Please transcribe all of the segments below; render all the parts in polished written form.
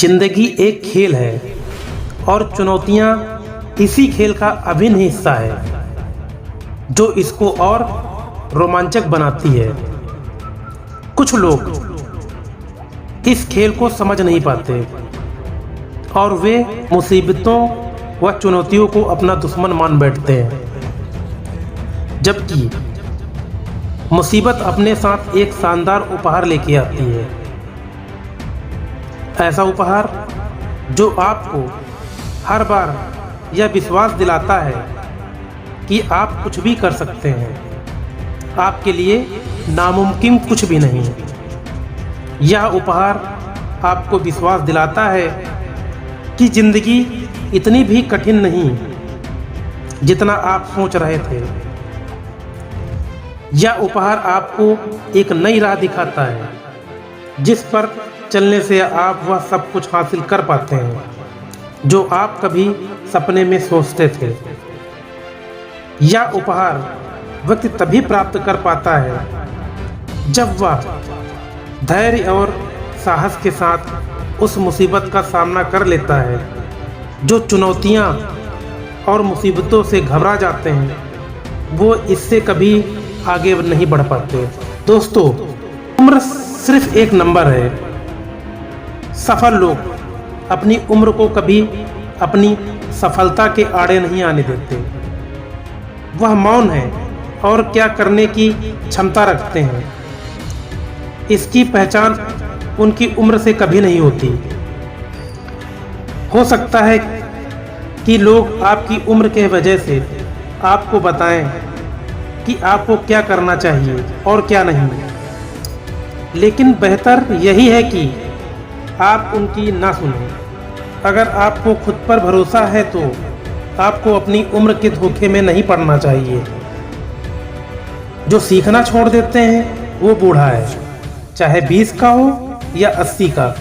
जिंदगी एक खेल है और चुनौतियां इसी खेल का अभिन्न हिस्सा है जो इसको और रोमांचक बनाती है। कुछ लोग इस खेल को समझ नहीं पाते और वे मुसीबतों व चुनौतियों को अपना दुश्मन मान बैठते हैं, जबकि मुसीबत अपने साथ एक शानदार उपहार लेके आती है। ऐसा उपहार जो आपको हर बार यह विश्वास दिलाता है कि आप कुछ भी कर सकते हैं, आपके लिए नामुमकिन कुछ भी नहीं। यह उपहार आपको विश्वास दिलाता है कि जिंदगी इतनी भी कठिन नहीं जितना आप सोच रहे थे। यह उपहार आपको एक नई राह दिखाता है जिस पर चलने से आप वह सब कुछ हासिल कर पाते हैं जो आप कभी सपने में सोचते थे। यह उपहार व्यक्ति तभी प्राप्त कर पाता है जब वह धैर्य और साहस के साथ उस मुसीबत का सामना कर लेता है। जो चुनौतियां और मुसीबतों से घबरा जाते हैं वो इससे कभी आगे नहीं बढ़ पाते। दोस्तों, उम्र सिर्फ एक नंबर है। सफल लोग अपनी उम्र को कभी अपनी सफलता के आड़े नहीं आने देते। वह मौन है और क्या करने की क्षमता रखते हैं, इसकी पहचान उनकी उम्र से कभी नहीं होती। हो सकता है कि लोग आपकी उम्र के वजह से आपको बताएं कि आपको क्या करना चाहिए और क्या नहीं, लेकिन बेहतर यही है कि आप उनकी ना सुनें। अगर आपको खुद पर भरोसा है तो आपको अपनी उम्र के धोखे में नहीं पड़ना चाहिए। जो सीखना छोड़ देते हैं वो बूढ़ा है, चाहे 20 का हो या 80 का।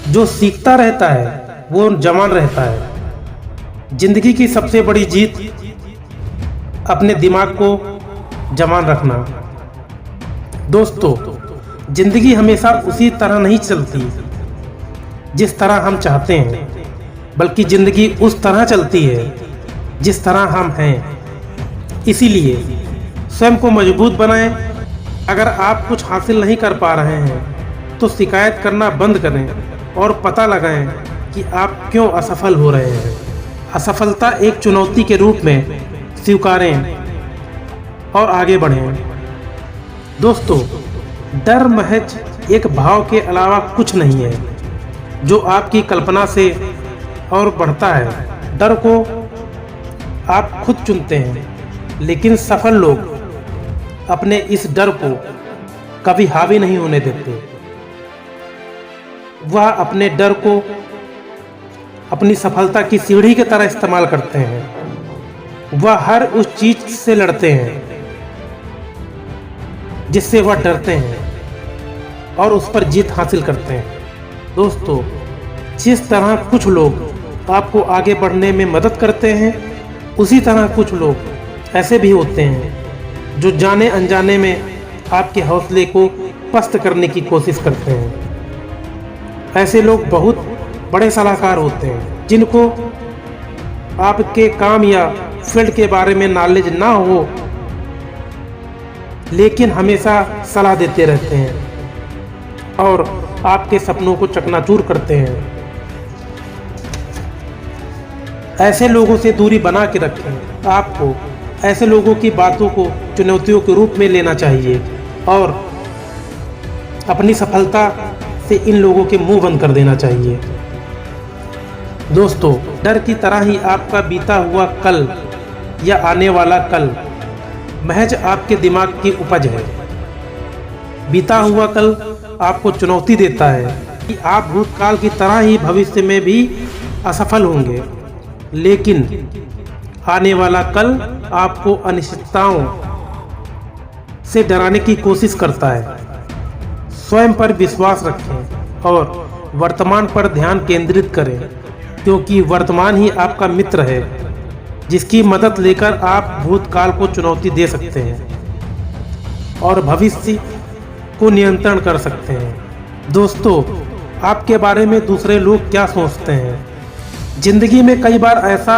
जो सीखता रहता है वो जवान रहता है। जिंदगी की सबसे बड़ी जीत अपने दिमाग को जवान रखना। दोस्तों, जिंदगी हमेशा उसी तरह नहीं चलती जिस तरह हम चाहते हैं, बल्कि जिंदगी उस तरह चलती है जिस तरह हम हैं। इसीलिए स्वयं को मजबूत बनाएं। अगर आप कुछ हासिल नहीं कर पा रहे हैं तो शिकायत करना बंद करें और पता लगाएं कि आप क्यों असफल हो रहे हैं। असफलता एक चुनौती के रूप में स्वीकारें और आगे बढ़ें। दोस्तों, डर महज एक भाव के अलावा कुछ नहीं है जो आपकी कल्पना से और बढ़ता है। डर को आप खुद चुनते हैं, लेकिन सफल लोग अपने इस डर को कभी हावी नहीं होने देते। वह अपने डर को अपनी सफलता की सीढ़ी की तरह इस्तेमाल करते हैं। वह हर उस चीज से लड़ते हैं जिससे वह डरते हैं और उस पर जीत हासिल करते हैं। दोस्तों, जिस तरह कुछ लोग आपको आगे बढ़ने में मदद करते हैं, उसी तरह कुछ लोग ऐसे भी होते हैं जो जाने अनजाने में आपके हौसले को पस्त करने की कोशिश करते हैं। ऐसे लोग बहुत बड़े सलाहकार होते हैं जिनको आपके काम या फील्ड के बारे में नॉलेज ना हो, लेकिन हमेशा सलाह देते रहते हैं और आपके सपनों को चकनाचूर करते हैं। ऐसे लोगों से दूरी बना के रखें। आपको ऐसे लोगों की बातों को चुनौतियों के रूप में लेना चाहिए और अपनी सफलता से इन लोगों के मुंह बंद कर देना चाहिए। दोस्तों, डर की तरह ही आपका बीता हुआ कल या आने वाला कल महज आपके दिमाग की उपज है। बीता हुआ कल आपको चुनौती देता है कि आप भूतकाल की तरह ही भविष्य में भी असफल होंगे, लेकिन आने वाला कल आपको अनिश्चितताओं से डराने की कोशिश करता है। स्वयं पर विश्वास रखें और वर्तमान पर ध्यान केंद्रित करें, क्योंकि वर्तमान ही आपका मित्र है जिसकी मदद लेकर आप भूतकाल को चुनौती दे सकते हैं और भविष्य को नियंत्रण कर सकते हैं। दोस्तों, आपके बारे में दूसरे लोग क्या सोचते हैं। ज़िंदगी में कई बार ऐसा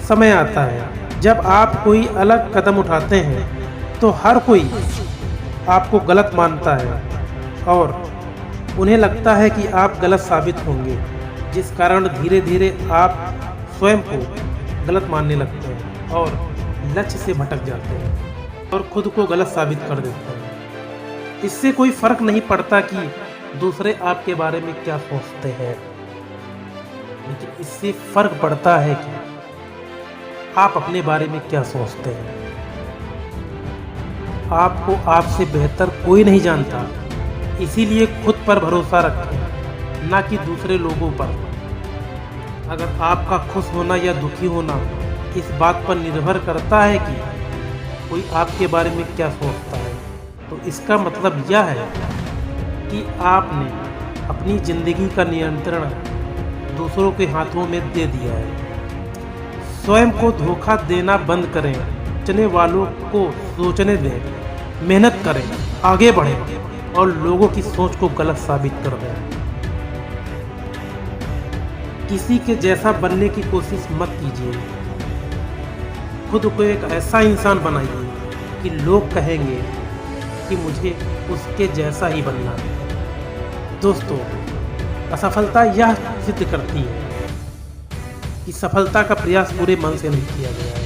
समय आता है जब आप कोई अलग कदम उठाते हैं तो हर कोई आपको गलत मानता है और उन्हें लगता है कि आप गलत साबित होंगे, जिस कारण धीरे धीरे आप स्वयं को गलत मानने लगते हैं और लक्ष्य से भटक जाते हैं और खुद को गलत साबित कर देते हैं। इससे कोई फर्क नहीं पड़ता कि दूसरे आपके बारे में क्या सोचते हैं, लेकिन इससे फर्क पड़ता है कि आप अपने बारे में क्या सोचते हैं। आपको आपसे बेहतर कोई नहीं जानता, इसीलिए खुद पर भरोसा रखें, ना कि दूसरे लोगों पर। अगर आपका खुश होना या दुखी होना इस बात पर निर्भर करता है कि कोई आपके बारे में क्या सोचता है, तो इसका मतलब यह है कि आपने अपनी ज़िंदगी का नियंत्रण दूसरों के हाथों में दे दिया है। स्वयं को धोखा देना बंद करें, सोचने वालों को सोचने दें, मेहनत करें, आगे बढ़ें और लोगों की सोच को गलत साबित कर दें। किसी के जैसा बनने की कोशिश मत कीजिए। खुद को एक ऐसा इंसान बनाइए कि लोग कहेंगे कि मुझे उसके जैसा ही बनना है। दोस्तों, असफलता यह सिद्ध करती है कि सफलता का प्रयास पूरे मन से नहीं किया गया है।